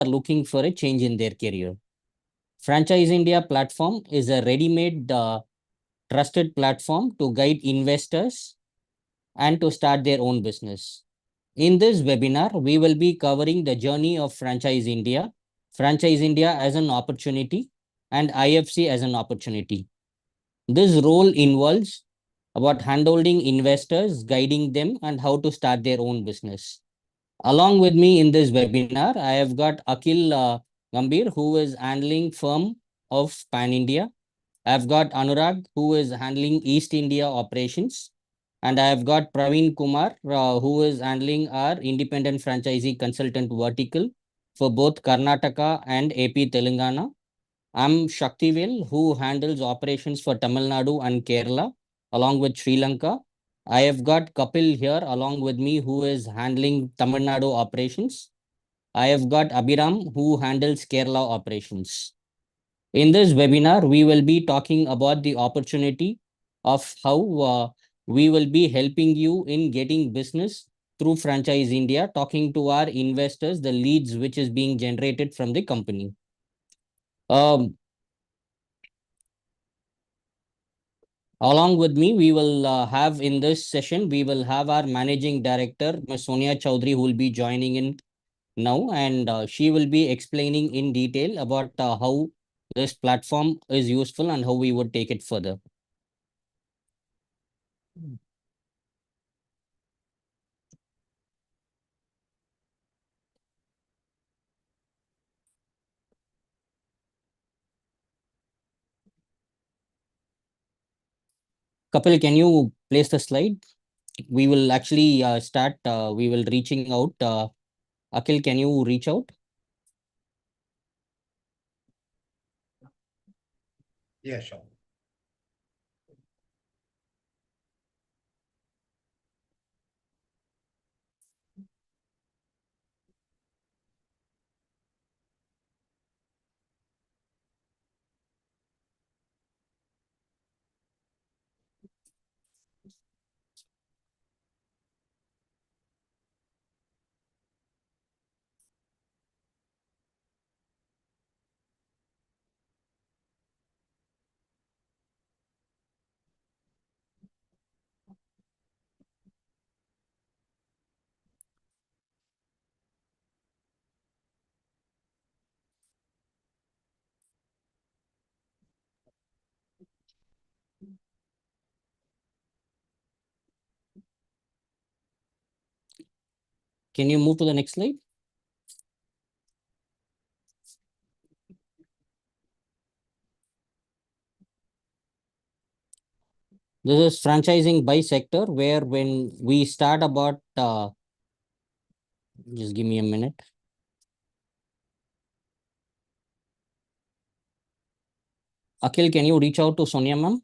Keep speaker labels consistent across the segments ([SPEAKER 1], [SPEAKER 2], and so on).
[SPEAKER 1] are looking for a change in their career. Franchise India platform is a ready-made, trusted platform to guide investors and to start their own business. In this webinar, we will be covering the journey of Franchise India as an opportunity, and IFC as an opportunity. This role involves about handholding investors, guiding them, and how to start their own business. Along with me in this webinar, I have got Akhil Gambhir, who is handling firm of Pan India. I've got Anurag, who is handling East India operations. And I have got Praveen Kumar, who is handling our independent franchisee consultant vertical for both Karnataka and AP Telangana. I'm Shaktivel, who handles operations for Tamil Nadu and Kerala, along with Sri Lanka. I have got Kapil here along with me, who is handling Tamil Nadu operations. I have got Abhiram, who handles Kerala operations. In this webinar, we will be talking about the opportunity of how we will be helping you in getting business through Franchise India, talking to our investors, the leads which is being generated from the company. Along with me, we will have in this session, we will have our managing director, Ms. Sonia Chaudhary, who will be joining in now, and she will be explaining in detail about how this platform is useful and how we would take it further. Kapil, can you place the slide? We will actually start, we will reaching out. Akhil, can you reach out?
[SPEAKER 2] Yeah, sure.
[SPEAKER 1] Can you move to the next slide? This is franchising by sector, where when we start about, just give me a minute. Akhil, can you reach out to Sonia ma'am?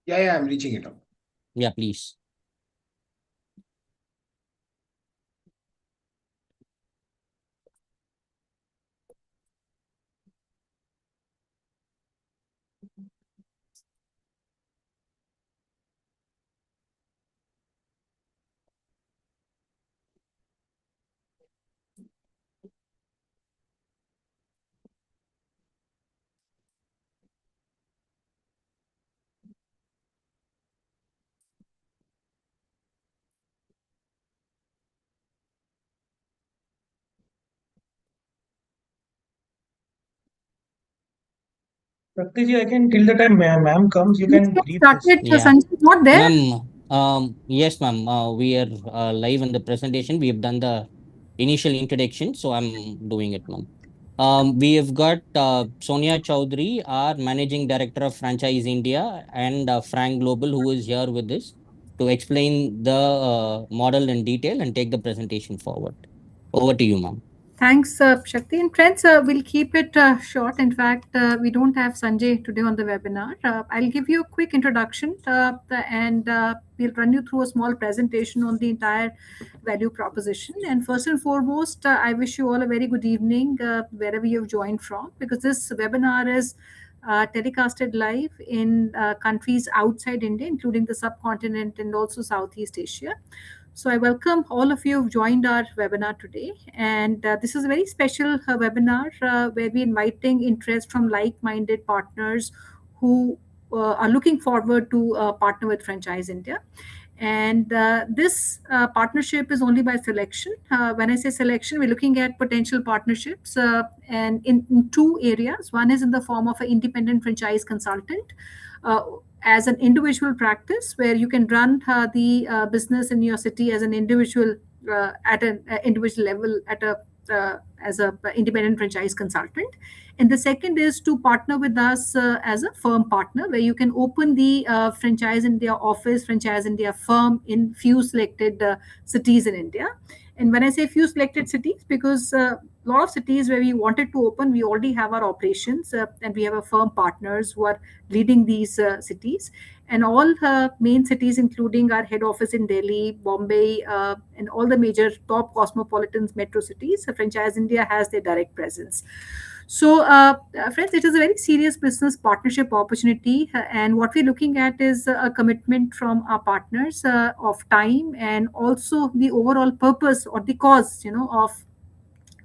[SPEAKER 2] Yeah, I'm reaching it out.
[SPEAKER 1] Yeah, please.
[SPEAKER 3] Prakti, I can till the time ma'am comes, you can brief this.
[SPEAKER 1] Yeah.
[SPEAKER 4] Sanjay is not there.
[SPEAKER 1] Ma'am, yes, ma'am. We are live in the presentation. We have done the initial introduction, so I'm doing it, ma'am. We have got Sonia Chaudhary, our Managing Director of Franchise India, and Frank Global, who is here with us to explain the model in detail and take the presentation forward. Over to you, ma'am.
[SPEAKER 4] Thanks, Shakti. And friends, we'll keep it short. In fact, we don't have Sanjay today on the webinar. I'll give you a quick introduction and we'll run you through a small presentation on the entire value proposition. And first and foremost, I wish you all a very good evening wherever you've joined from, because this webinar is telecasted live in countries outside India, including the subcontinent and also Southeast Asia. So I welcome all of you who've joined our webinar today. And this is a very special webinar where we're inviting interest from like-minded partners who are looking forward to partner with Franchise India. And this partnership is only by selection. When I say selection, we're looking at potential partnerships and in two areas. One is in the form of an independent franchise consultant uh, as an individual practice where you can run the business in your city as an individual at an individual level at a as a independent franchise consultant. And the second is to partner with us as a firm partner, where you can open the Franchise India office, Franchise India firm in few selected cities in India. And when I say few selected cities, because a lot of cities where we wanted to open, we already have our operations and we have a firm partners who are leading these cities. And all main cities, including our head office in Delhi, Bombay, and all the major top cosmopolitan metro cities, Franchise India has their direct presence. So, friends, it is a very serious business partnership opportunity. And what we're looking at is a commitment from our partners of time and also the overall purpose or the cause, of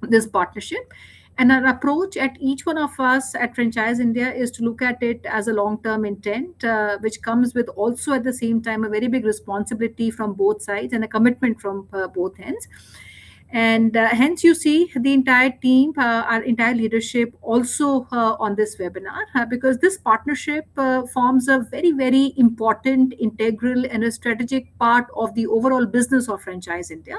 [SPEAKER 4] this partnership. And our approach at each one of us at Franchise India is to look at it as a long term intent, which comes with also at the same time a very big responsibility from both sides and a commitment from both ends. And hence, you see the entire team, our entire leadership also on this webinar, because this partnership forms a very, very important, integral, and a strategic part of the overall business of Franchise India.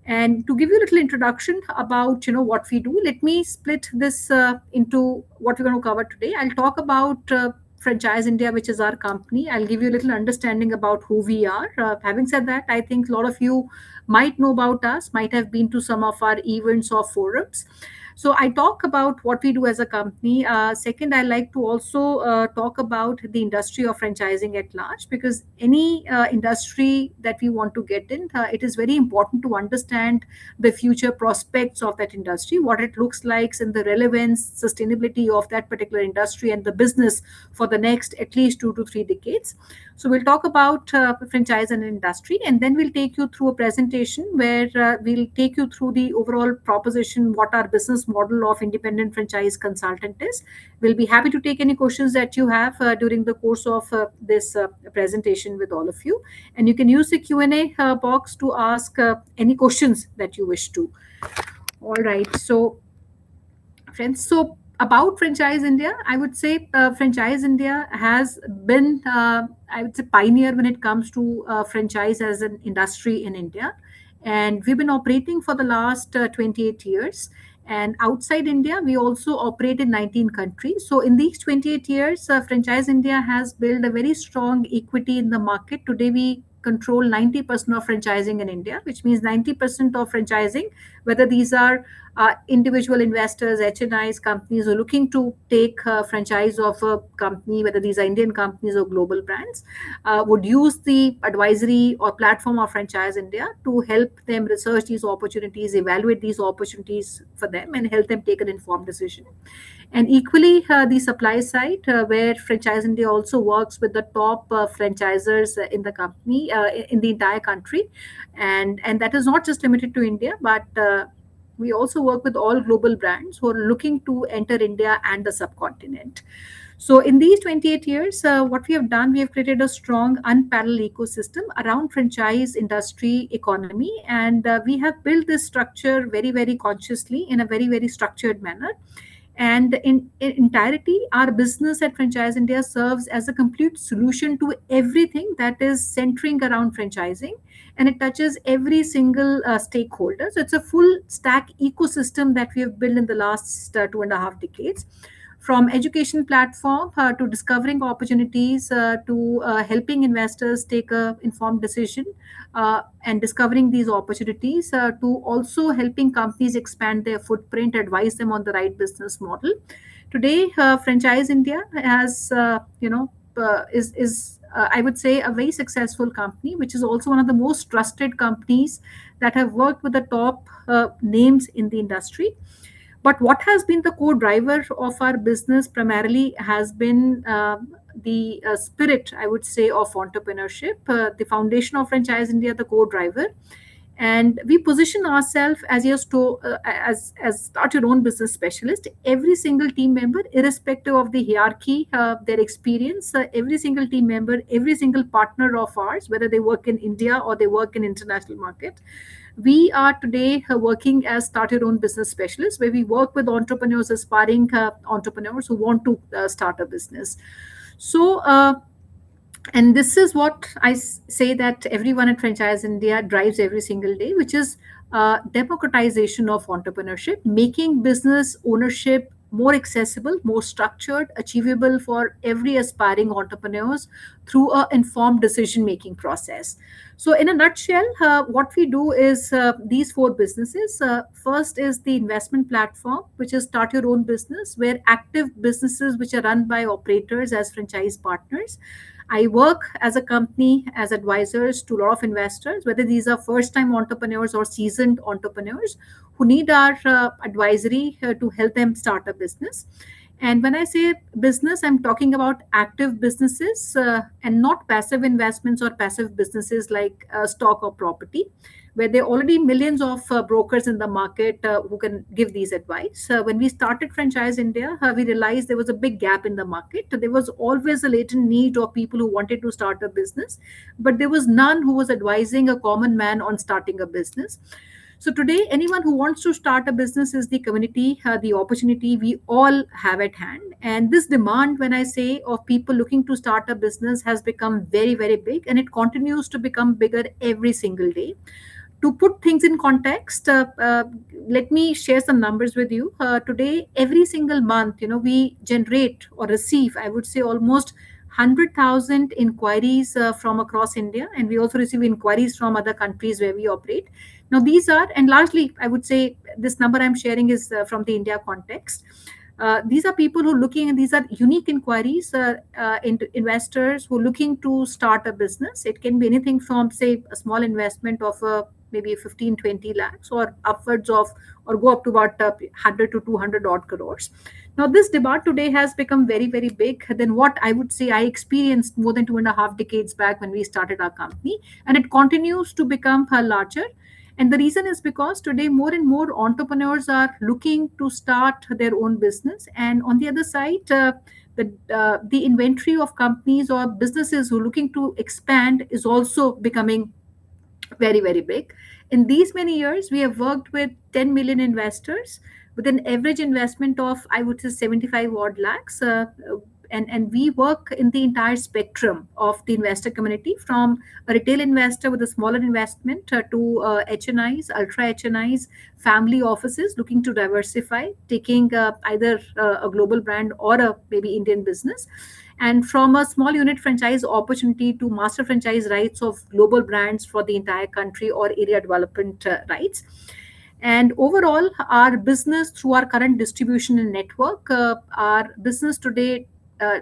[SPEAKER 4] And to give you a little introduction about what we do, let me split this into what we're going to cover today. I'll talk about Franchise India, which is our company. I'll give you a little understanding about who we are. Having said that, I think a lot of you might know about us, might have been to some of our events or forums. So I talk about what we do as a company. Second, I like to also talk about the industry of franchising at large, because any industry that we want to get in, it is very important to understand the future prospects of that industry, what it looks like, and the relevance, sustainability of that particular industry and the business for the next at least 2 to 3 decades. So we'll talk about franchise and industry, and then we'll take you through a presentation where we'll take you through the overall proposition, what our business model of independent franchise consultant is. We'll be happy to take any questions that you have during the course of this presentation with all of you. And you can use the Q&A box to ask any questions that you wish to. All right. So friends, so about Franchise India, I would say Franchise India has been, I would say, pioneer when it comes to franchise as an industry in India. And we've been operating for the last 28 years. And outside India, we also operate in 19 countries. So in these 28 years, Franchise India has built a very strong equity in the market. Today, we control 90% of franchising in India, which means 90% of franchising, whether these are individual investors, HNIs, companies who are looking to take franchise of a company, whether these are Indian companies or global brands, would use the advisory or platform of Franchise India to help them research these opportunities, evaluate these opportunities for them, and help them take an informed decision. And equally, the supply side, where Franchise India also works with the top franchisors in the company, in the entire country. And that is not just limited to India, but we also work with all global brands who are looking to enter India and the subcontinent. So in these 28 years, what we have done, we have created a strong, unparalleled ecosystem around franchise industry economy. And we have built this structure very, very consciously in a very, very structured manner. And in entirety, our business at Franchise India serves as a complete solution to everything that is centering around franchising, and it touches every single stakeholder. So it's a full stack ecosystem that we have built in the last 2.5 decades. From education platform to discovering opportunities to helping investors take a informed decision and discovering these opportunities to also helping companies expand their footprint, advise them on the right business model. Today, Franchise India has, is I would say a very successful company, which is also one of the most trusted companies that have worked with the top names in the industry. But what has been the core driver of our business primarily has been the spirit, I would say, of entrepreneurship, the foundation of Franchise India, the core driver. And we position ourselves as your as start your own business specialist. Every single team member, irrespective of the hierarchy, their experience, every single team member, every single partner of ours, whether they work in India or they work in international market, we are today working as start your own business specialists, where we work with entrepreneurs, aspiring entrepreneurs who want to start a business. So and this is what say that everyone at Franchise India drives every single day, which is democratization of entrepreneurship, making business ownership more accessible, more structured, achievable for every aspiring entrepreneurs through a informed decision making process. So in a nutshell, what we do is these four businesses. First is the investment platform, which is start your own business, where active businesses which are run by operators as franchise partners. I work as a company as advisors to a lot of investors, whether these are first time entrepreneurs or seasoned entrepreneurs who need our advisory to help them start a business. And when I say business, I'm talking about active businesses and not passive investments or passive businesses like stock or property, where there are already millions of brokers in the market who can give these advice. When we started Franchise India, we realized there was a big gap in the market. There was always a latent need of people who wanted to start a business, but there was none who was advising a common man on starting a business. So today, anyone who wants to start a business is the community, the opportunity we all have at hand. And this demand, when I say, of people looking to start a business has become very, very big, and it continues to become bigger every single day. To put things in context, let me share some numbers with you. Today, every single month, we generate or receive, I would say, almost 100,000 inquiries from across India, and we also receive inquiries from other countries where we operate. Now, these are, and largely, I would say, this number I'm sharing is from the India context. These are people who are looking, and these are unique inquiries into investors who are looking to start a business. It can be anything from, say, a small investment of maybe 15, 20 lakhs or upwards of, or go up to about 100 to 200 odd crores. Now, this demand today has become very, very big than what I would say I experienced more than 2.5 decades back when we started our company. And it continues to become larger. And the reason is because today more and more entrepreneurs are looking to start their own business. And on the other side, the inventory of companies or businesses who are looking to expand is also becoming very, very big. In these many years, we have worked with 10 million investors with an average investment of, I would say, 75 odd lakhs. And we work in the entire spectrum of the investor community, from a retail investor with a smaller investment to HNIs, ultra HNIs, family offices looking to diversify, taking either a global brand or a maybe Indian business, and from a small unit franchise opportunity to master franchise rights of global brands for the entire country or area development rights. And overall, our business through our current distribution and network, our business today, uh,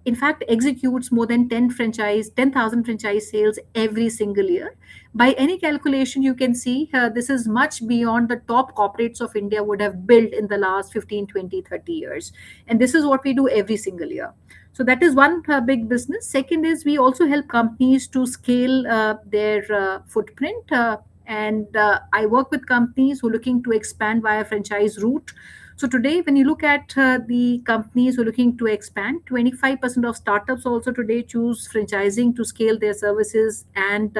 [SPEAKER 4] in fact, executes more than 10,000 franchise sales every single year. By any calculation, you can see this is much beyond the top corporates of India would have built in the last 15, 20, 30 years. And this is what we do every single year. So that is one big business. Second is we also help companies to scale their footprint. And I work with companies who are looking to expand via franchise route. So today, when you look at the companies who are looking to expand, 25% of startups also today choose franchising to scale their services and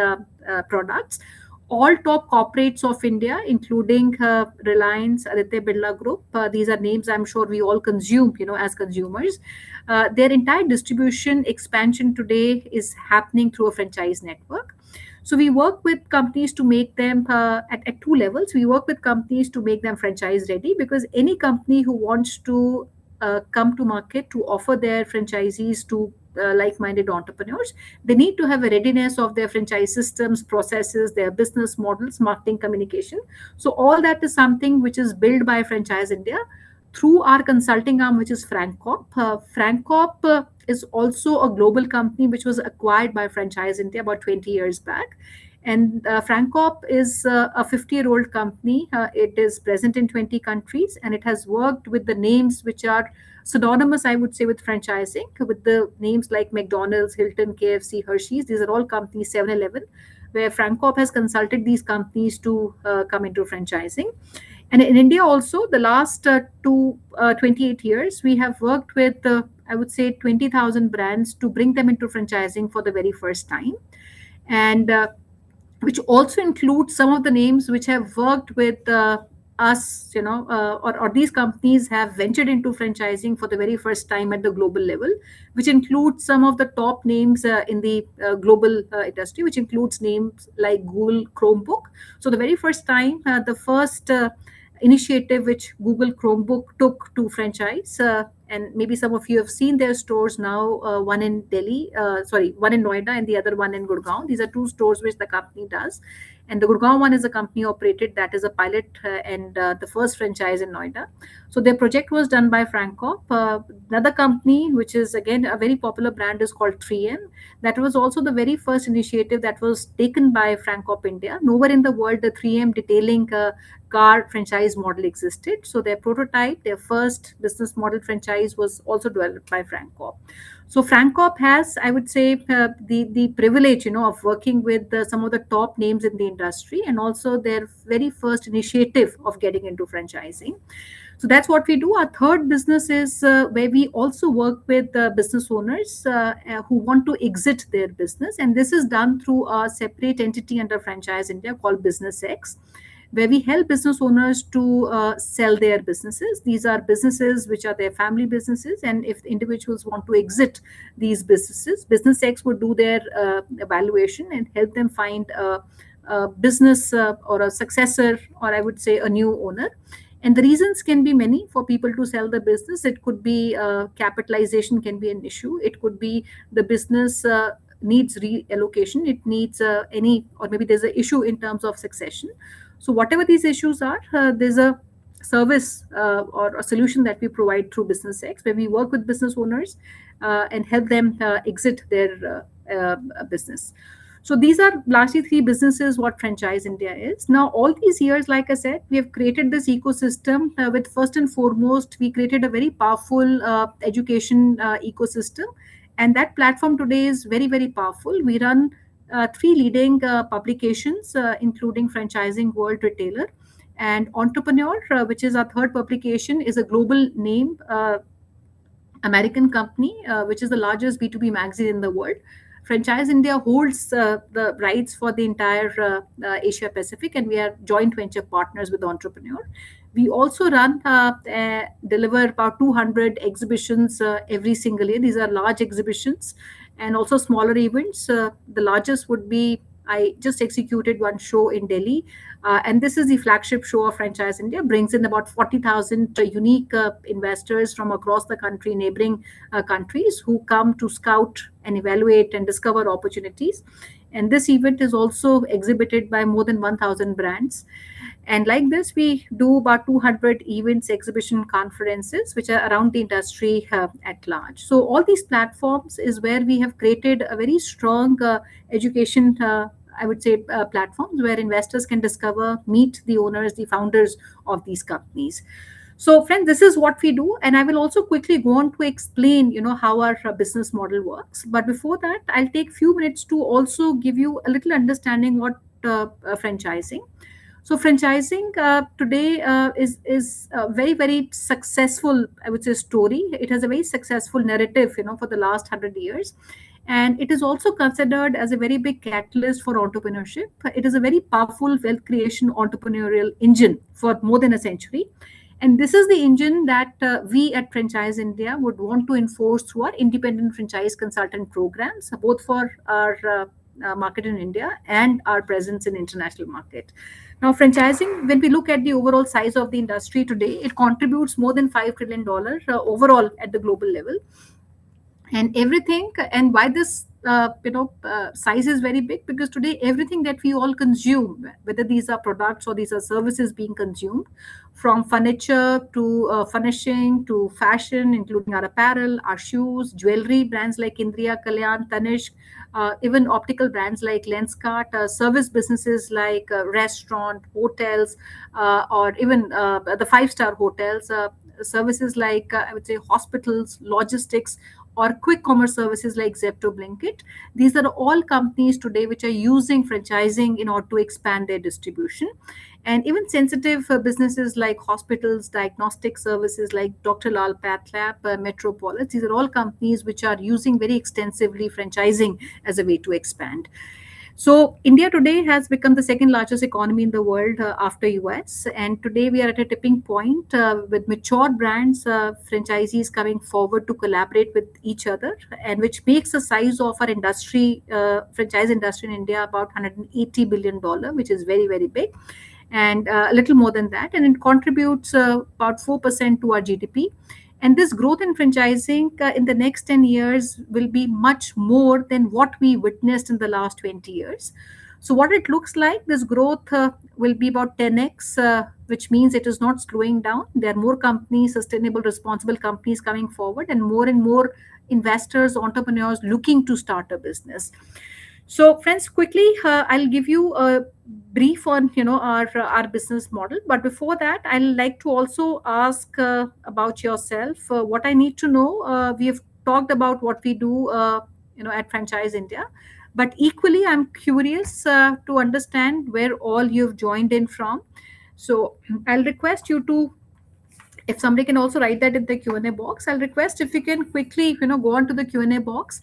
[SPEAKER 4] products. All top corporates of India, including Reliance, Aditya Birla Group, these are names I'm sure we all consume, as consumers. Their entire distribution expansion today is happening through a franchise network. So we work with companies to make them at two levels. We work with companies to make them franchise ready, because any company who wants to come to market to offer their franchisees to like-minded entrepreneurs, they need to have a readiness of their franchise systems, processes, their business models, marketing, communication. So all that is something which is built by Franchise India through our consulting arm, which is FrankCorp. FrankCorp is also a global company which was acquired by Franchise India about 20 years back. And Francop is a 50-year-old company. It is present in 20 countries, and it has worked with the names which are synonymous, I would say, with franchising, with the names like McDonald's, Hilton, KFC, Hershey's. These are all companies, 7-Eleven, where Francop has consulted these companies to come into franchising. And in India also, the last 28 years, we have worked with, I would say, 20,000 brands to bring them into franchising for the very first time. And which also includes some of the names which have worked with us, or these companies have ventured into franchising for the very first time at the global level, which includes some of the top names in the global industry, which includes names like Google Chromebook. So the very first time, the first initiative which Google Chromebook took to franchise, and maybe some of you have seen their stores now, one in one in Noida and the other one in Gurgaon. These are two stores which the company does. And the Gurgaon one is a company operated, that is a pilot and the first franchise in Noida. So their project was done by Francop. Another company, which is again a very popular brand, is called 3M. That was also the very first initiative that was taken by Francop India. Nowhere in the world the 3M detailing car franchise model existed. So their prototype, their first business model franchise, was also developed by Francop. So Francop has, I would say, the privilege, of working with some of the top names in the industry, and also their very first initiative of getting into franchising. So that's what we do. Our third business is where we also work with business owners who want to exit their business, and this is done through a separate entity under Franchise India called Business X, where we help business owners to sell their businesses. These are businesses which are their family businesses, and if individuals want to exit these businesses, Business X would do their evaluation and help them find a business or a successor, or I would say a new owner. And the reasons can be many for people to sell the business. It could be capitalization can be an issue. It could be the business needs reallocation. It needs or maybe there's an issue in terms of succession. So whatever these issues are, there's a service or a solution that we provide through Business X, where we work with business owners and help them exit their business. So these are largely three businesses what Franchise India is. Now, all these years, like I said, we have created this ecosystem with, first and foremost, we created a very powerful education ecosystem. And that platform today is very, very powerful. We run three leading publications, including Franchising World Retailer and Entrepreneur, which is our third publication, is a global name, American company, which is the largest B2B magazine in the world. Franchise India holds the rights for the entire Asia Pacific, and we are joint venture partners with Entrepreneur. We also deliver about 200 exhibitions every single year. These are large exhibitions and also smaller events. The largest would be, I just executed one show in Delhi, and this is the flagship show of Franchise India. Brings in about 40,000 unique investors from across the country, neighboring countries, who come to scout and evaluate and discover opportunities. And this event is also exhibited by more than 1,000 brands. And like this, we do about 200 events, exhibition, conferences, which are around the industry at large. So all these platforms is where we have created a very strong education, I would say, platforms where investors can discover, meet the owners, the founders of these companies. So, friends, this is what we do, and I will also quickly go on to explain, how our business model works. But before that, I'll take few minutes to also give you a little understanding what franchising. So franchising today is a very, very successful, I would say, story. It has a very successful narrative, for the last 100 years. And it is also considered as a very big catalyst for entrepreneurship. It is a very powerful wealth creation entrepreneurial engine for more than a century. And this is the engine that we at Franchise India would want to enforce through our independent franchise consultant programs, both for our market in India and our presence in international market. Now, franchising, when we look at the overall size of the industry today, it contributes more than $5 trillion overall at the global level. And everything, and why this size is very big, because today everything that we all consume, whether these are products or these are services being consumed, from furniture to furnishing to fashion, including our apparel, our shoes, jewelry, brands like Indriya, Kalyan, Tanishq, even optical brands like Lenskart, service businesses like restaurant, hotels, or even the five-star hotels, services like I would say hospitals, logistics, or quick commerce services like Zepto, Blinkit. These are all companies today which are using franchising in order to expand their distribution. And even sensitive businesses like hospitals, diagnostic services like Dr. Lal Path Lab, Metropolis, these are all companies which are using very extensively franchising as a way to expand. So India today has become the second largest economy in the world after US, and today we are at a tipping point with mature brands, franchisees coming forward to collaborate with each other, and which makes the size of our industry, franchise industry in India, about $180 billion, which is very very big, and a little more than that, and it contributes about 4% to our GDP. And this growth in franchising in the next 10 years will be much more than what we witnessed in the last 20 years. So, what it looks like, this growth will be about 10x, which means it is not slowing down. There are more companies, sustainable, responsible companies coming forward, and more investors, entrepreneurs looking to start a business. So, friends, quickly, I'll give you a brief on our business model. But before that, I'd like to also ask about yourself. What I need to know. We have talked about what we do, at Franchise India. But equally, I'm curious to understand where all you've joined in from. So, I'll request you to, if somebody can also write that in the Q&A box, I'll request if you can quickly go on to the Q&A box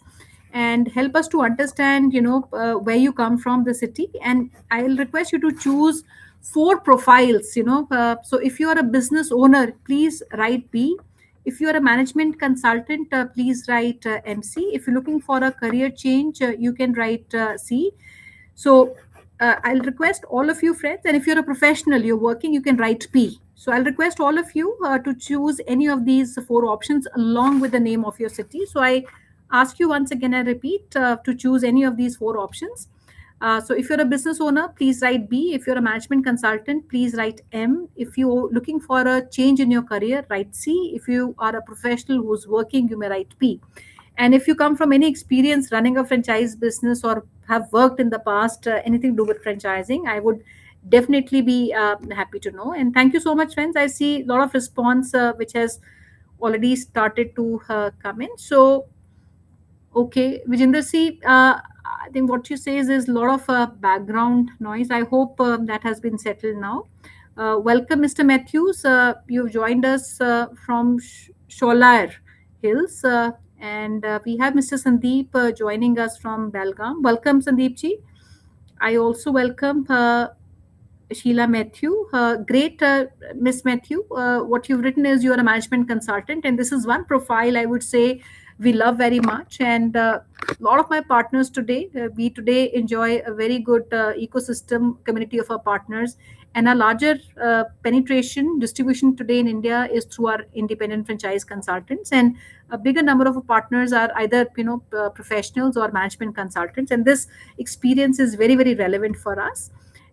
[SPEAKER 4] and help us to understand where you come from, the city. And I'll request you to choose four profiles. So if you are a business owner, please write B. If you are a management consultant, please write MC. If you're looking for a career change, you can write C. So I'll request all of you, friends, and if you're a professional, you're working, you can write P. So I'll request all of you to choose any of these four options along with the name of your city. So I ask you once again, I repeat, to choose any of these four options. So if you're a business owner, please write B. If you're a management consultant, please write M. If you're looking for a change in your career, write C. If you are a professional who's working, you may write P. And if you come from any experience running a franchise business or have worked in the past, anything to do with franchising, I would definitely be happy to know. And thank you so much, friends. I see a lot of response which has already started to come in. So, okay, Vijender, see, I think what you say is there's a lot of background noise. I hope that has been settled now. Welcome, Mr. Matthews. You've joined us from Sholar Hills. And we have Mr. Sandeep joining us from Belgaum. Welcome, Sandeep ji. I also welcome Sheila Matthew. Great, Miss Matthew. What you've written is you're a management consultant, and this is one profile I would say we love very much. And a lot of my partners today, we today enjoy a very good ecosystem community of our partners. And our larger penetration distribution today in India is through our independent franchise consultants, and a bigger number of our partners are either professionals or management consultants. And this experience is very very relevant for us.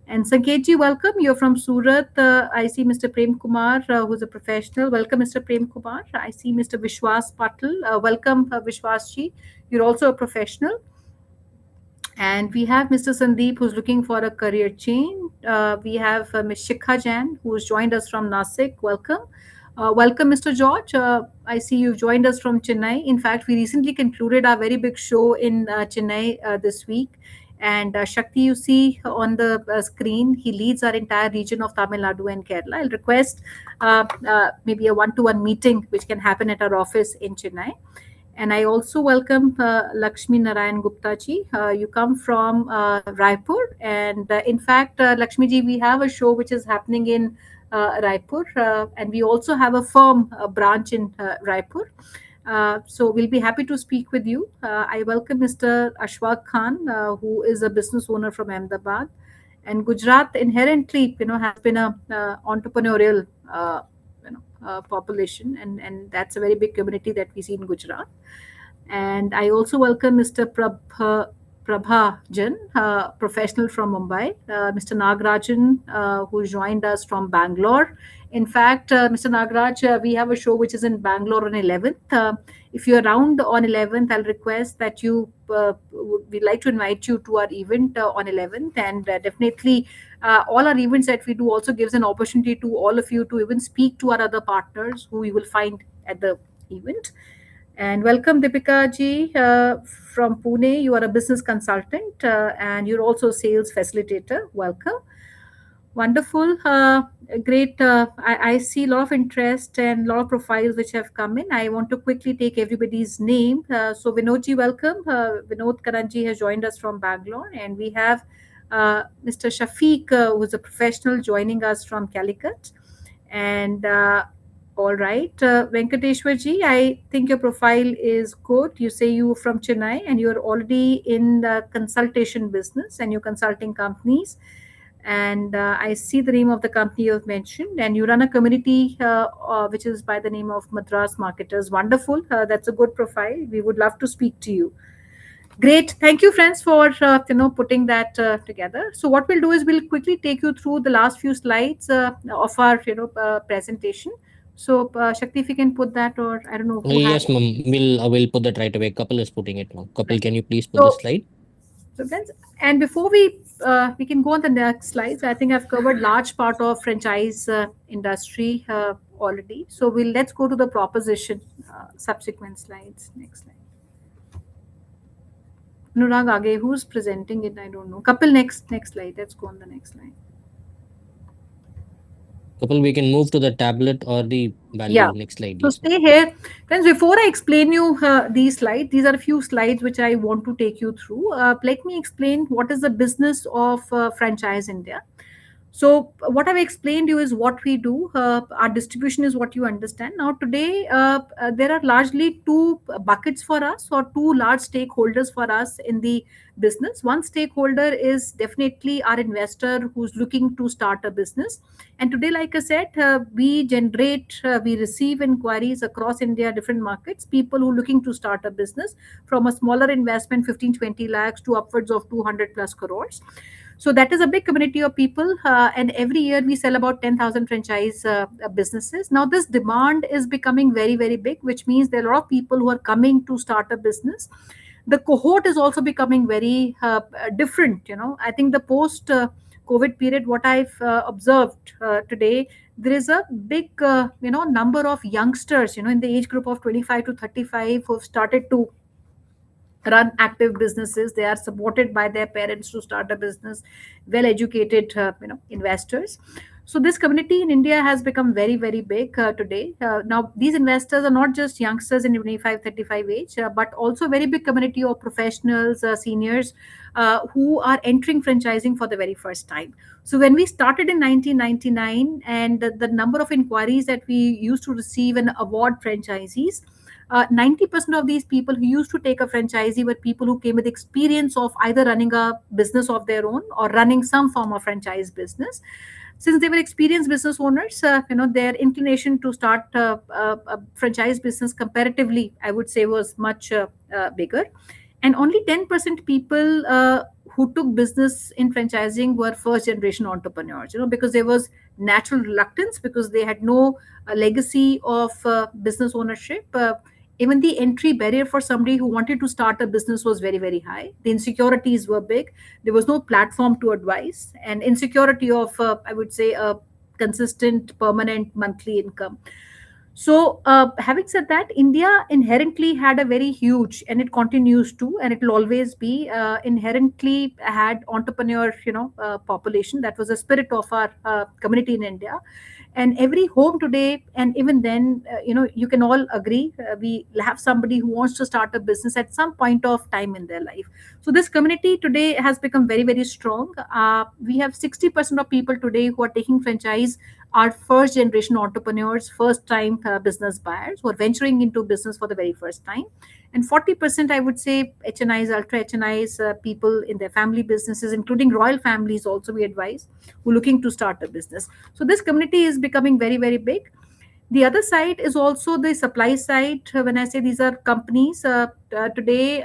[SPEAKER 4] And Sanketji, welcome. You're from Surat. I see Mr. Prem Kumar, who's a professional. Welcome, Mr. Prem Kumar. I see Mr. Vishwas Patil. Welcome, Vishwasji. You're also a professional. And we have Mr. Sandeep, who's looking for a career change. We have Ms. Shikha Jain, who's joined us from Nasik. Welcome. Welcome, Mr. George. I see you've joined us from Chennai. In fact, we recently concluded our very big show in Chennai this week. And Shakti, you see on the screen, he leads our entire region of Tamil Nadu and Kerala. I'll request maybe a one-to-one meeting which can happen at our office in Chennai. And I also welcome Lakshmi Narayan Gupta ji. You come from Raipur. And in fact, Lakshmi ji, we have a show which is happening in Raipur. And we also have a firm branch in Raipur. So we'll be happy to speak with you. I welcome Mr. Ashwak Khan, who is a business owner from Ahmedabad. And Gujarat inherently, has been a entrepreneurial, population, and that's a very big community that we see in Gujarat. And I also welcome Mr. Prabha Jan, professional from Mumbai, Mr. Nagarajan, who joined us from Bangalore. In fact, Mr. Nagaraj, we have a show which is in Bangalore on 11th. If you're around on 11th, I'll request that we'd like to invite you to our event on 11th. And definitely, all our events that we do also gives an opportunity to all of you to even speak to our other partners who you will find at the event. And welcome, Deepika ji from Pune. You are a business consultant and you're also a sales facilitator. Welcome. Wonderful. Great. I see a lot of interest and a lot of profiles which have come in. I want to quickly take everybody's name. So, Vinodji, welcome. Vinod Karanji has joined us from Bangalore. And we have Mr. Shafiq, who is a professional, joining us from Calicut. And all right, Venkateshwarji, I think your profile is good. You say you're from Chennai and you're already in the consultation business and you're consulting companies. And I see the name of the company you've mentioned, and you run a community which is by the name of Madras Marketers. Wonderful. That's a good profile. We would love to speak to you. Great. Thank you, friends, for putting that together. So what we'll do is we'll quickly take you through the last few slides of our presentation. So Shakti, if you can put that, or I don't know who has.
[SPEAKER 1] Yes, ma'am. We'll put that right away. Kapil is putting it now. Kapil,
[SPEAKER 4] Right.
[SPEAKER 1] can you please put the
[SPEAKER 4] So,
[SPEAKER 1] slide?
[SPEAKER 4] so friends, and before we can go on the next slides. I think I've covered large part of franchise industry already. So let's go to the proposition. Subsequent slides. Next slide. Nurag Age, who's presenting it? I don't know. Kapil, next slide. Let's go on the next slide.
[SPEAKER 1] Kapil, we can move to the tablet or the value.
[SPEAKER 4] Yeah.
[SPEAKER 1] Next slide,
[SPEAKER 4] So
[SPEAKER 1] yes.
[SPEAKER 4] stay here. Friends, before I explain you these slides, these are a few slides which I want to take you through. Let me explain what is the business of Franchise India. So what I've explained you is what we do. Our distribution is what you understand. Now today, there are largely two buckets for us, or two large stakeholders for us in the business. One stakeholder is definitely our investor who's looking to start a business. And today, like I said, we receive inquiries across India, different markets, people who are looking to start a business from a smaller investment, 15-20 lakhs to upwards of 200 plus crores. So that is a big community of people, and every year we sell about 10,000 franchise businesses. Now this demand is becoming very, very big, which means there are a lot of people who are coming to start a business. The cohort is also becoming very different. I think the post COVID period, what I've observed today, there is a big number of youngsters in the age group of 25 to 35 who have started to run active businesses. They are supported by their parents to start a business, well educated investors. So this community in India has become very, very big today. Now these investors are not just youngsters in 25-35 age, but also a very big community of professionals, seniors who are entering franchising for the very first time. So when we started in 1999, and the number of inquiries that we used to receive and award franchisees, 90% of these people who used to take a franchisee were people who came with experience of either running a business of their own or running some form of franchise business. Since they were experienced business owners, their inclination to start a franchise business comparatively, I would say, was much bigger. And only 10% people who took business in franchising were first generation entrepreneurs, because there was natural reluctance because they had no legacy of business ownership. Even the entry barrier for somebody who wanted to start a business was very, very high. The insecurities were big. There was no platform to advise, and insecurity of, I would say, a consistent, permanent monthly income. So, having said that, India inherently had a very huge, and it continues to, and it will always be inherently had entrepreneur, population. That was the spirit of our community in India. And every home today, and even then, you can all agree, we have somebody who wants to start a business at some point of time in their life. So this community today has become very, very strong. We have 60% of people today who are taking franchise are first generation entrepreneurs, first time business buyers who are venturing into business for the very first time. And 40%, I would say, HNIs, ultra HNIs, people in their family businesses, including royal families also, we advise, who are looking to start a business. So this community is becoming very, very big. The other side is also the supply side. When I say these are companies, today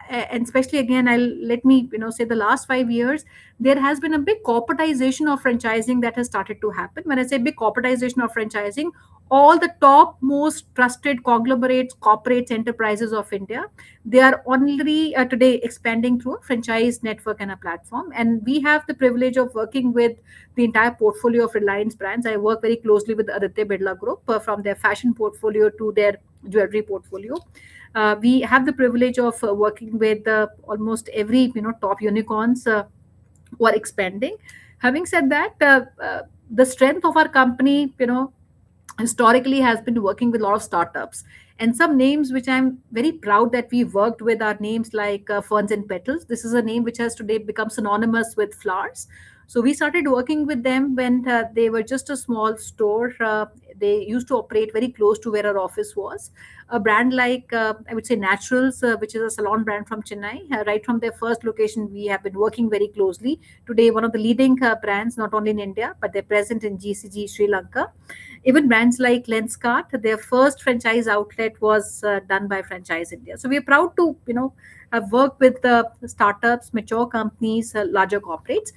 [SPEAKER 4] and especially again, I'll let me say the last 5 years, there has been a big corporatization of franchising that has started to happen. When I say big corporatization of franchising, all the top most trusted conglomerates, corporates, enterprises of India, they are only today expanding through a franchise network and a platform. And we have the privilege of working with the entire portfolio of Reliance brands. I work very closely with Aditya Birla Group, from their fashion portfolio to their jewelry portfolio. We have the privilege of working with almost every top unicorns who are expanding. Having said that, the strength of our company, historically has been working with a lot of startups, and some names which I'm very proud that we worked with are names like Ferns and Petals. This is a name which has today become synonymous with flowers. So we started working with them when they were just a small store. They used to operate very close to where our office was. A brand like, I would say, Naturals, which is a salon brand from Chennai, right from their first location, we have been working very closely. Today, one of the leading brands, not only in India, but they're present in GCG, Sri Lanka. Even brands like Lenskart, their first franchise outlet was done by Franchise India. So we are proud to, have worked with startups, mature companies, larger corporates.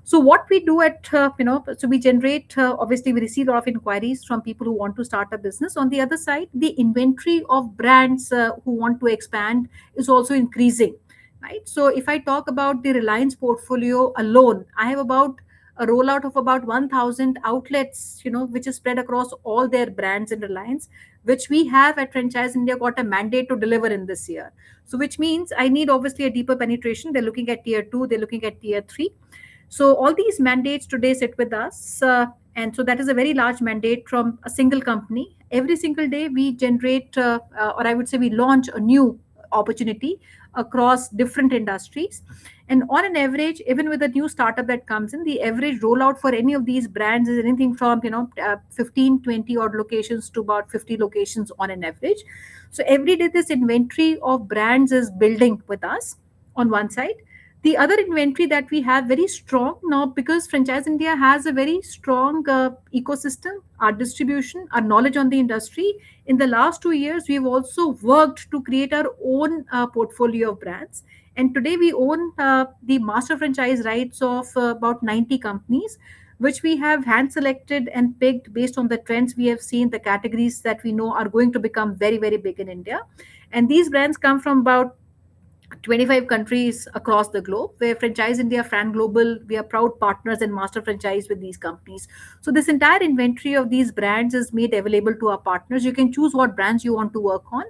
[SPEAKER 4] So what we do at, so we generate, obviously we receive a lot of inquiries from people who want to start a business. On the other side, the inventory of brands who want to expand is also increasing, right? So if I talk about the Reliance portfolio alone, I have about a rollout of about 1,000 outlets, which is spread across all their brands in Reliance, which we have at Franchise India got a mandate to deliver in this year. So which means I need obviously a deeper penetration. They're looking at tier two, they're looking at tier three. So all these mandates today sit with us. And so that is a very large mandate from a single company. Every single day we generate, or I would say we launch a new opportunity across different industries. And on an average, even with a new startup that comes in, the average rollout for any of these brands is anything from 15, 20 odd locations to about 50 locations on an average. So every day this inventory of brands is building with us on one side. The other inventory that we have very strong now, because Franchise India has a very strong ecosystem, our distribution, our knowledge on the industry. In the last 2 years, we've also worked to create our own portfolio of brands. And today we own the master franchise rights of about 90 companies, which we have hand selected and picked based on the trends we have seen, the categories that we know are going to become very, very big in India. And these brands come from about 25 countries across the globe, where Franchise India, Fran Global, we are proud partners and master franchise with these companies. So this entire inventory of these brands is made available to our partners. You can choose what brands you want to work on.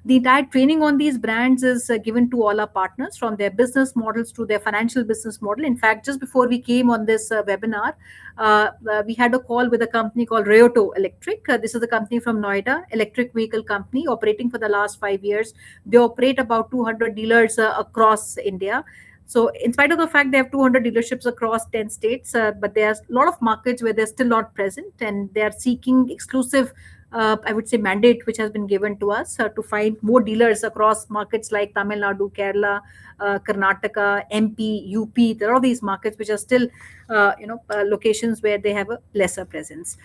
[SPEAKER 4] The entire training on these brands is given to all our partners, from their business models to their financial business model. In fact, just before we came on this webinar, we had a call with a company called Ryoto Electric. This is a company from Noida, electric vehicle company operating for the last 5 years. They operate about 200 dealers across India. So in spite of the fact they have 200 dealerships across 10 states, but there's a lot of markets where they're still not present, and they are seeking exclusive, I would say, mandate which has been given to us to find more dealers across markets like Tamil Nadu, Kerala, Karnataka, MP, UP. There are these markets which are still, locations where they have a lesser presence.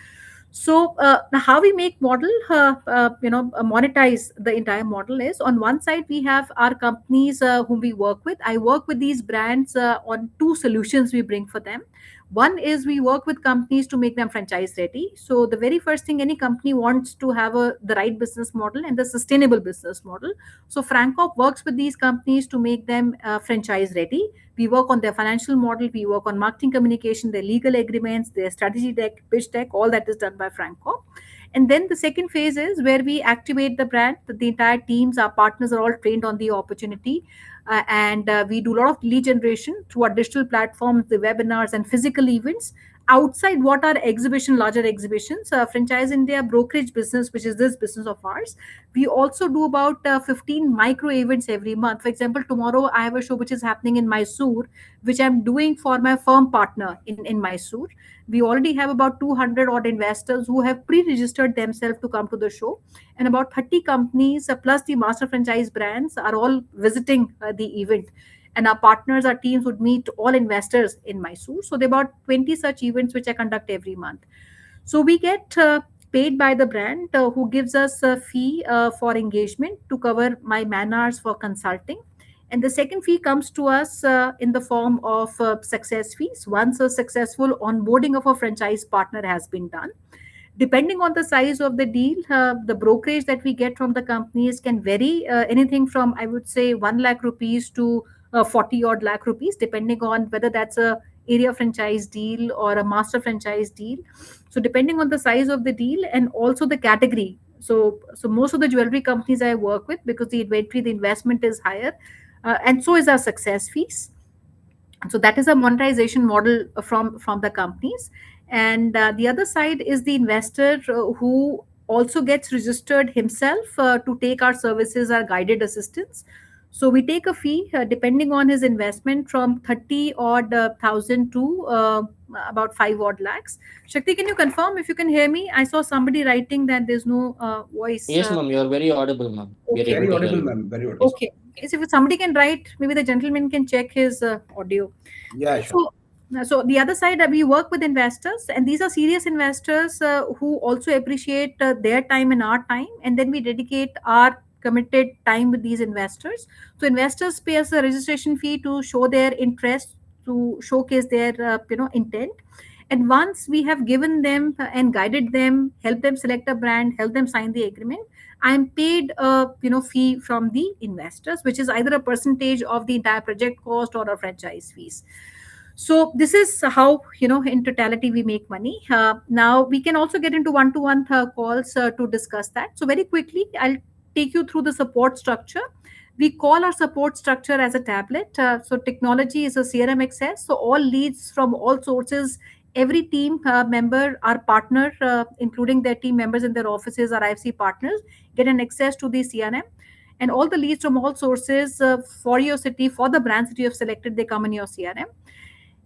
[SPEAKER 4] So how we make model, monetize the entire model is, on one side we have our companies whom we work with. I work with these brands on two solutions we bring for them. One is we work with companies to make them franchise ready. So the very first thing, any company wants to have the right business model and the sustainable business model. So Francop works with these companies to make them franchise ready. We work on their financial model, we work on marketing communication, their legal agreements, their strategy deck, pitch deck, all that is done by Franco. And then the second phase is where we activate the brand. The entire teams, our partners are all trained on the opportunity. And we do a lot of lead generation through our digital platforms, the webinars, and physical events. Outside what are larger exhibitions, Franchise India brokerage business, which is this business of ours, we also do about 15 micro events every month. For example, tomorrow I have a show which is happening in Mysore, which I'm doing for my firm partner in Mysore. We already have about 200 odd investors who have pre-registered themselves to come to the show, and about 30 companies plus the master franchise brands are all visiting the event. And our partners, our teams would meet all investors in Mysore. So there are about 20 such events which I conduct every month. So we get paid by the brand who gives us a fee for engagement to cover my man hours for consulting. And the second fee comes to us in the form of success fees once a successful onboarding of a franchise partner has been done. Depending on the size of the deal, the brokerage that we get from the companies can vary anything from, I would say, 1 lakh rupees to 40 odd lakh rupees, depending on whether that's a area franchise deal or a master franchise deal. So depending on the size of the deal and also the category. So most of the jewelry companies I work with, because the inventory, the investment is higher, and so is our success fees. So that is a monetization model from the companies. And the other side is the investor who also gets registered himself to take our services, our guided assistance. So we take a fee depending on his investment from 30 odd thousand to about 5 odd lakhs. Shakti, can you confirm if you can hear me? I saw somebody writing that there's no voice.
[SPEAKER 1] Yes, ma'am, you're very audible, ma'am. We are
[SPEAKER 4] Okay,
[SPEAKER 1] able
[SPEAKER 2] Very
[SPEAKER 1] to hear
[SPEAKER 2] audible,
[SPEAKER 1] you.
[SPEAKER 2] ma'am. Very audible.
[SPEAKER 4] okay. So if somebody can write, maybe the gentleman can check his audio.
[SPEAKER 2] Yeah, sure.
[SPEAKER 4] So the other side, we work with investors, and these are serious investors who also appreciate their time and our time, and then we dedicate our committed time with these investors. So investors pay us a registration fee to show their interest, to showcase their intent. And once we have given them and guided them, help them select a brand, help them sign the agreement, I'm paid a fee from the investors, which is either a percentage of the entire project cost or a franchise fees. So this is how in totality we make money. Now we can also get into one-to-one calls to discuss that. So very quickly I'll take you through the support structure. We call our support structure as a tablet. So technology is a CRM access, so all leads from all sources, every team member, our partner, including their team members in their offices, our IFC partners, get an access to the CRM. And all the leads from all sources for your city, for the brands that you have selected, they come in your CRM.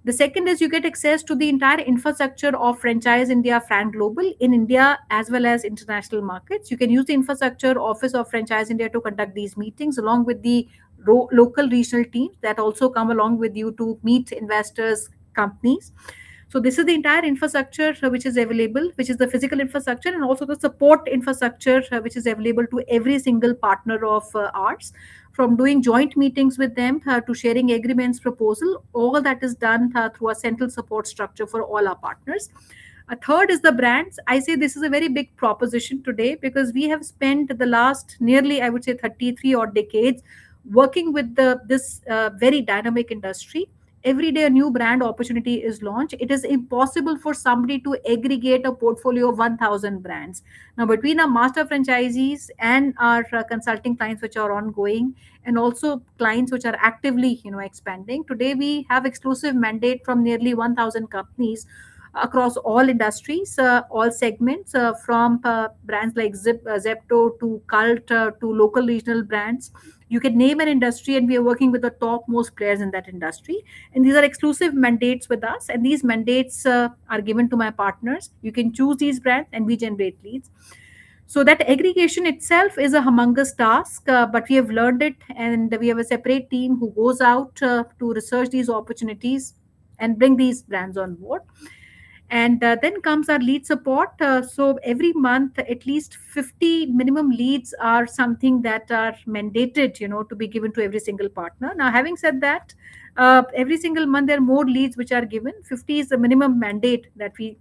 [SPEAKER 4] The second is you get access to the entire infrastructure of Franchise India Fran Global in India as well as international markets. You can use the infrastructure office of Franchise India to conduct these meetings along with the local regional teams that also come along with you to meet investors, companies. So this is the entire infrastructure which is available, which is the physical infrastructure, and also the support infrastructure which is available to every single partner of ours. From doing joint meetings with them to sharing agreements, proposal, all that is done through a central support structure for all our partners. A third is the brands. I say this is a very big proposition today because we have spent the last nearly, I would say, 33 odd decades working with this very dynamic industry. Every day a new brand opportunity is launched. It is impossible for somebody to aggregate a portfolio of 1000 brands. Now between our master franchisees and our consulting clients which are ongoing, and also clients which are actively expanding, today we have exclusive mandate from nearly 1000 companies across all industries, all segments, from brands like Zepto to Cult to local regional brands. You can name an industry, and we are working with the top most players in that industry. And these are exclusive mandates with us, and these mandates are given to my partners. You can choose these brands, and we generate leads. So that aggregation itself is a humongous task, but we have learned it, and we have a separate team who goes out to research these opportunities and bring these brands on board. And then comes our lead support. So every month at least 50 minimum leads are something that are mandated to be given to every single partner. Now having said that, every single month there are more leads which are given. 50 is the minimum mandate that we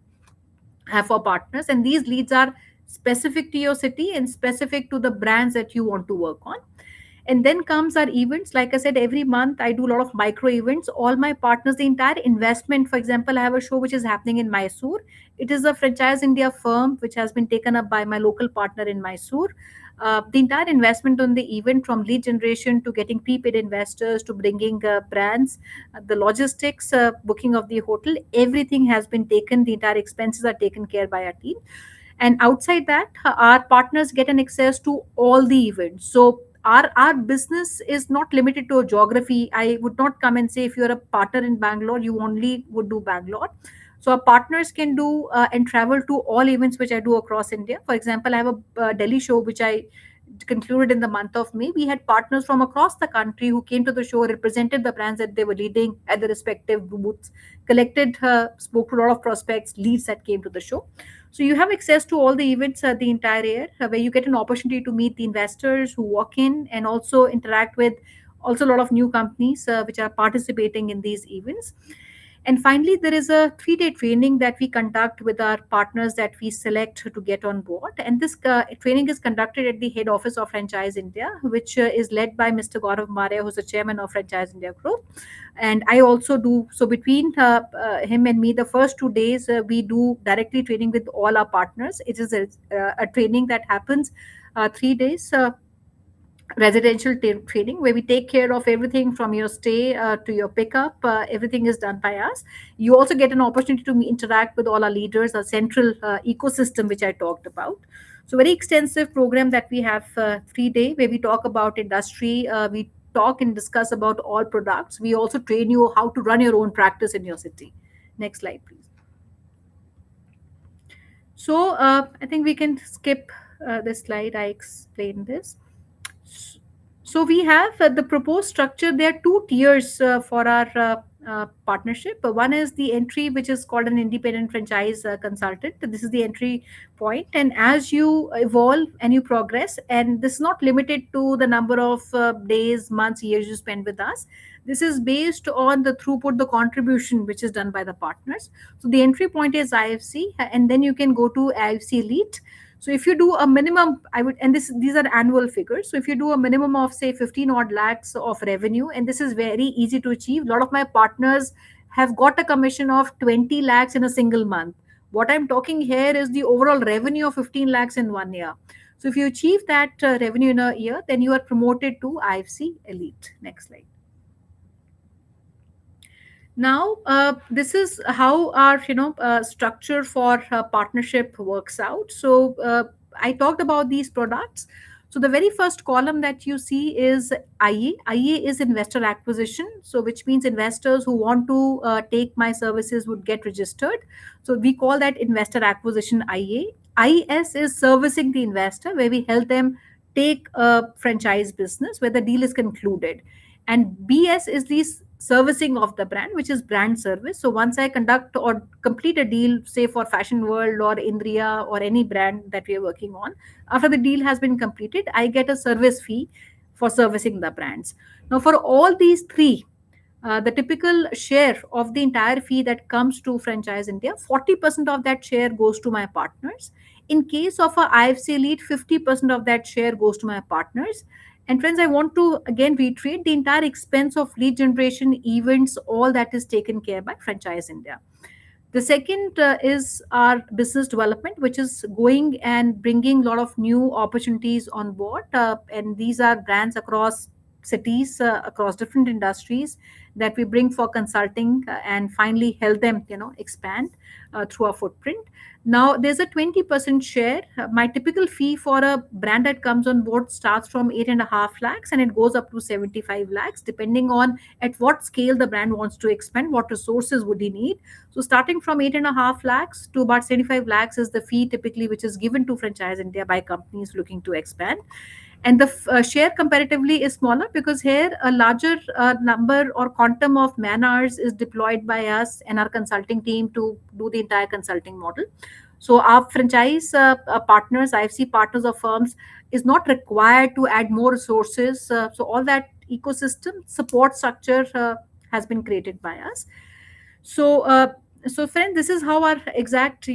[SPEAKER 4] have for partners, and these leads are specific to your city and specific to the brands that you want to work on. And then comes our events. Like I said, every month I do a lot of micro events. All my partners, the entire investment, for example, I have a show which is happening in Mysore. It is a Franchise India firm which has been taken up by my local partner in Mysore. The entire investment on the event, from lead generation to getting prepaid investors to bringing brands, the logistics, booking of the hotel, everything has been taken. The entire expenses are taken care by our team. And outside that, our partners get an access to all the events. So our business is not limited to a geography. I would not come and say if you're a partner in Bangalore you only would do Bangalore. So our partners can do and travel to all events which I do across India. For example, I have a Delhi show which I concluded in the month of May. We had partners from across the country who came to the show, represented the brands that they were leading at the respective booths, collected, spoke to a lot of prospects, leads that came to the show. So you have access to all the events the entire year, where you get an opportunity to meet the investors who walk in and also interact with Also, a lot of new companies which are participating in these events. And finally, there is a 3-day training that we conduct with our partners that we select to get on board. And this training is conducted at the head office of Franchise India, which is led by Mr. Gaurav Maria, who's the chairman of Franchise India Group. And I also do so between him and me. The first 2 days we do directly training with all our partners. It is a training that happens 3 days. Residential training where we take care of everything from your stay to your pickup. Everything is done by us. You also get an opportunity to interact with all our leaders, our central ecosystem which I talked about. So very extensive program that we have 3 day where we talk about industry. We talk and discuss about all products. We also train you how to run your own practice in your city. Next slide, please. So I think we can skip this slide. I explained this. So we have the proposed structure. There are two tiers for our partnership. One is the entry, which is called an independent franchise consultant. This is the entry point. And as you evolve and you progress, and this is not limited to the number of days, months, years you spend with us. This is based on the throughput, the contribution which is done by the partners. So the entry point is IFC, and then you can go to IFC Elite. So if you do a minimum, I would, and these are annual figures. So if you do a minimum of say 15 odd lakhs of revenue, and this is very easy to achieve. A lot of my partners have got a commission of 20 lakhs in a single month. What I'm talking here is the overall revenue of 15 lakhs in 1 year. So if you achieve that revenue in a year, then you are promoted to IFC Elite. Next slide. Now, this is how our structure for partnership works out. So I talked about these products. So the very first column that you see is IA. IA is investor acquisition. So which means investors who want to take my services would get registered. So we call that investor acquisition IA. IS is servicing the investor, where we help them take a franchise business where the deal is concluded. And BS is the servicing of the brand, which is brand service. So once I conduct or complete a deal, say for Fashion World or Indria or any brand that we are working on, after the deal has been completed, I get a service fee for servicing the brands. Now, for all these three, the typical share of the entire fee that comes to Franchise India, 40% of that share goes to my partners. In case of a IFC Elite, 50% of that share goes to my partners. And friends, I want to again reiterate, the entire expense of lead generation, events, all that is taken care by Franchise India. The second is our business development, which is going and bringing a lot of new opportunities on board. And these are brands across cities, across different industries that we bring for consulting and finally help them, expand through our footprint. Now, there's a 20% share. My typical fee for a brand that comes on board starts from 8.5 lakhs and it goes up to 75 lakhs, depending on at what scale the brand wants to expand, what resources would he need. So starting from 8.5 lakhs to about 75 lakhs is the fee typically which is given to Franchise India by companies looking to expand. And the share comparatively is smaller because here a larger number or quantum of man hours is deployed by us and our consulting team to do the entire consulting model. So our franchise partners, IFC partners of firms, is not required to add more resources. So all that ecosystem support structure has been created by us. So, friend, this is how our exact,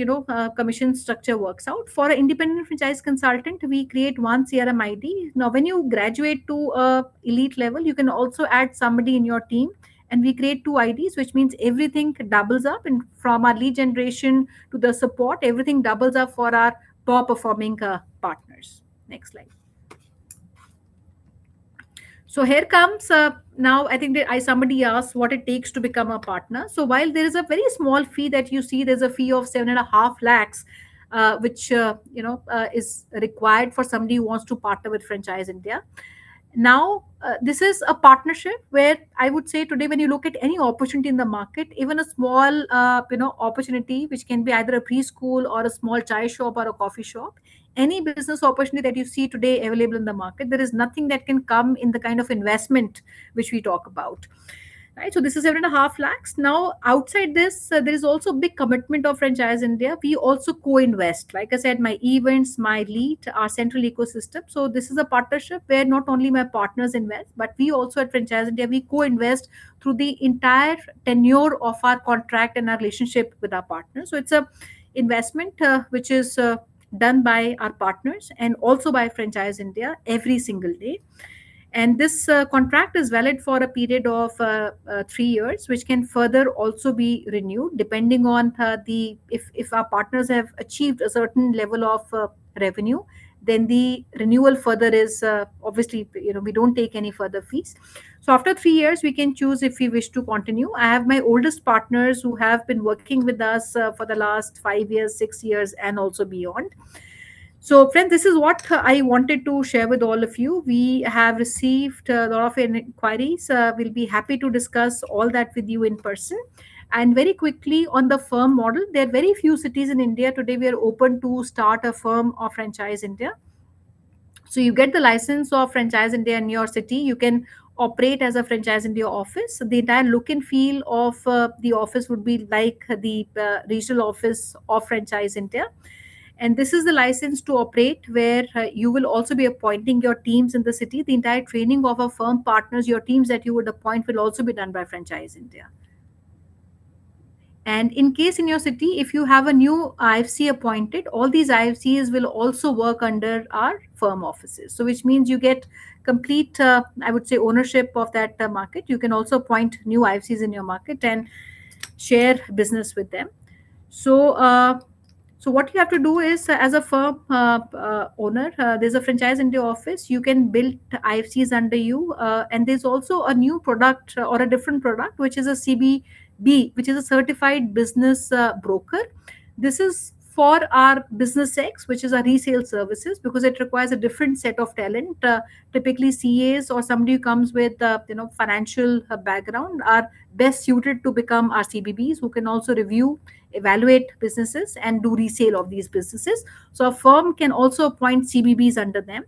[SPEAKER 4] commission structure works out. For an independent franchise consultant, we create one CRM ID. Now, when you graduate to a elite level, you can also add somebody in your team, and we create two IDs, which means everything doubles up. And from our lead generation to the support, everything doubles up for our top performing partners. Next slide. So here comes now. I think that somebody asked what it takes to become a partner. So while there is a very small fee that you see, there's a fee of 7.5 lakhs, which is required for somebody who wants to partner with Franchise India. Now, this is a partnership where I would say today, when you look at any opportunity in the market, even a small, opportunity, which can be either a preschool or a small chai shop or a coffee shop, any business opportunity that you see today available in the market, there is nothing that can come in the kind of investment which we talk about. right? So this is 7.5 lakhs. Now, outside this, there is also big commitment of Franchise India. We also co-invest. Like I said, my events, my lead, our central ecosystem. So this is a partnership where not only my partners invest, but we also at Franchise India, we co-invest through the entire tenure of our contract and our relationship with our partners. So it's a investment which is done by our partners and also by Franchise India every single day. And this contract is valid for a period of 3 years, which can further also be renewed depending on the if our partners have achieved a certain level of revenue. Then the renewal further is obviously, we don't take any further fees. So after 3 years, we can choose if we wish to continue. I have my oldest partners who have been working with us for the last 5 years, 6 years, and also beyond. So, friends, this is what I wanted to share with all of you. We have received a lot of inquiries. We'll be happy to discuss all that with you in person. And very quickly on the firm model, there are very few cities in India today we are open to start a firm or Franchise India. So you get the license of Franchise India in your city. You can operate as a Franchise India office. The entire look and feel of the office would be like the regional office of Franchise India. And this is the license to operate where you will also be appointing your teams in the city. The entire training of our firm partners, your teams that you would appoint, will also be done by Franchise India. And in case in your city, if you have a new IFC appointed, all these IFCs will also work under our firm offices. So, which means you get complete, I would say, ownership of that market. You can also appoint new IFCs in your market and share business with them. So, so what you have to do is, as a firm owner, there's a Franchise India office. You can build IFCs under you, and there's also a new product or a different product, which is a CBB, which is a certified business broker. This is for our business X, which is our resale services, because it requires a different set of talent. Typically, CAs or somebody who comes with financial background are best suited to become our CBBs, who can also review, evaluate businesses and do resale of these businesses. So a firm can also appoint CBBs under them.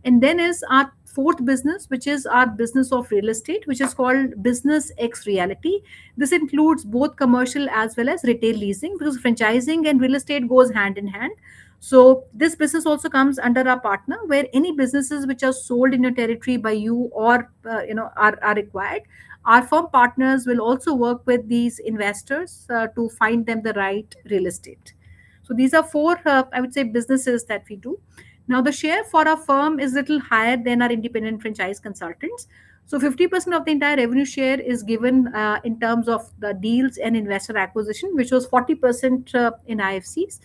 [SPEAKER 4] And then is our fourth business, which is our business of real estate, which is called Business X Reality. This includes both commercial as well as retail leasing, because franchising and real estate goes hand in hand. So this business also comes under our partner, where any businesses which are sold in your territory by you or are required, our firm partners will also work with these investors to find them the right real estate. So these are four, I would say, businesses that we do. Now the share for our firm is little higher than our independent franchise consultants. So 50% of the entire revenue share is given in terms of the deals and investor acquisition, which was 40% in IFCs.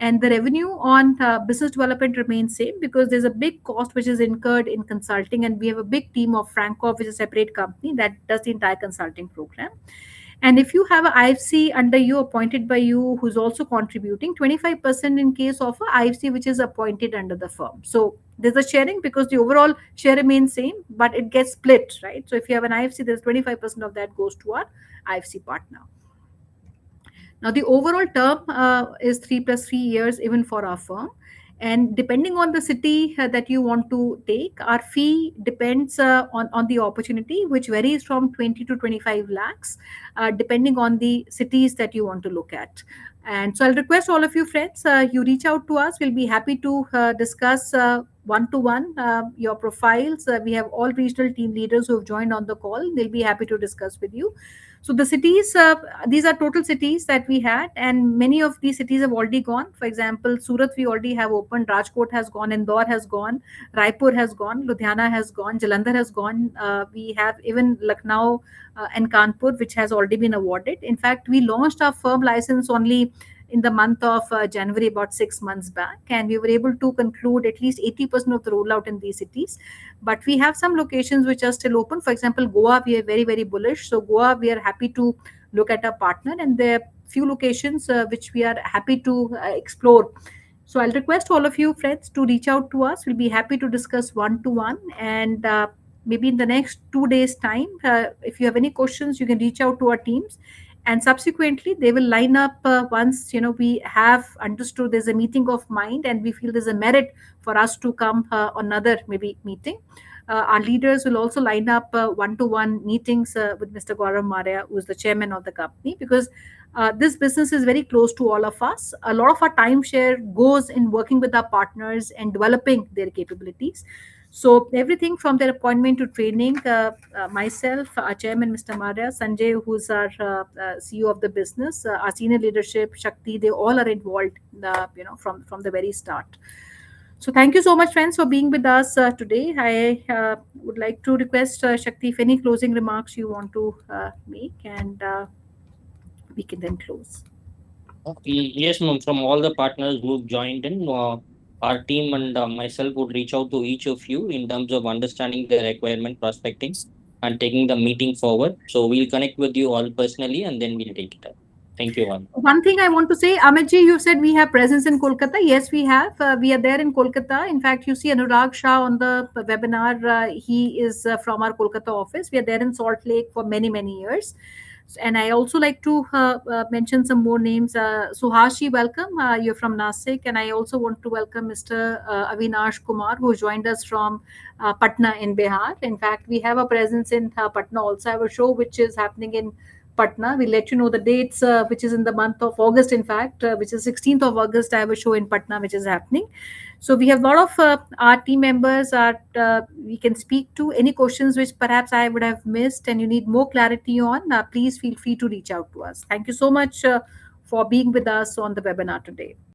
[SPEAKER 4] And the revenue on business development remains same, because there's a big cost which is incurred in consulting, and we have a big team of Francoff, which is a separate company that does the entire consulting program. And if you have an IFC under you, appointed by you, who's also contributing 25% in case of a IFC which is appointed under the firm. So there's a sharing, because the overall share remains same, but it gets split, right? So if you have an IFC, there's 25% of that goes to our IFC partner. Now, the overall term is 3 + 3 years, even for our firm. And depending on the city that you want to take, our fee depends on the opportunity, which varies from 20 to 25 lakhs, depending on the cities that you want to look at. And so I'll request all of you friends, you reach out to us. We'll be happy to discuss one-to-one your profiles. We have all regional team leaders who have joined on the call. They'll be happy to discuss with you. So the cities, these are total cities that we had, and many of these cities have already gone. For example, Surat we already have opened, Rajkot has gone, Indore has gone, Raipur has gone, Ludhiana has gone, Jalandhar has gone. We have even Lucknow and Kanpur, which has already been awarded. In fact, we launched our firm license only in the month of January, about 6 months back, and we were able to conclude at least 80% of the rollout in these cities. But we have some locations which are still open. For example, Goa, we are very, very bullish. So Goa, we are happy to look at a partner, and there are few locations which we are happy to explore. So I'll request all of you friends to reach out to us. We'll be happy to discuss one-to-one, and maybe in the next 2 days time, if you have any questions, you can reach out to our teams. and subsequently they will line up once we have understood there's a meeting of mind and we feel there's a merit for us to come another maybe meeting. Our leaders will also line up one-to-one meetings with Mr. Gaurav Maria, who is the chairman of the company, because this business is very close to all of us. A lot of our time share goes in working with our partners and developing their capabilities. So everything from their appointment to training, myself, our chairman, Mr. Maria, Sanjay, who's our CEO of the business, our senior leadership, Shakti, they all are involved, from the very start. So thank you so much, friends, for being with us today. I would like to request Shakti if any closing remarks you want to make, and we can then close.
[SPEAKER 1] Yes, ma'am. From all the partners who joined in, our team and myself would reach out to each of you in terms of understanding the requirement, prospecting, and taking the meeting forward. So we'll connect with you all personally, and then we'll take it up. Thank you all.
[SPEAKER 4] One thing I want to say, Amit ji, you said we have presence in Kolkata. Yes, we have. We are there in Kolkata. In fact, you see Anurag Shah on the webinar. He is from our Kolkata office. We are there in Salt Lake for many, many years. And I also like to mention some more names. Suhashi, welcome. You're from Nasik. And I also want to welcome Mr. Avinash Kumar, who joined us from Patna in Bihar. In fact, we have a presence in Patna also. I have a show which is happening in Patna. We'll let you know the dates, which is in the month of August, in fact, which is 16th of August. I have a show in Patna, which is happening. So we have a lot of our team members we can speak to. Any questions which perhaps I would have missed and you need more clarity on, please feel free to reach out to us. Thank you so much for being with us on the webinar today.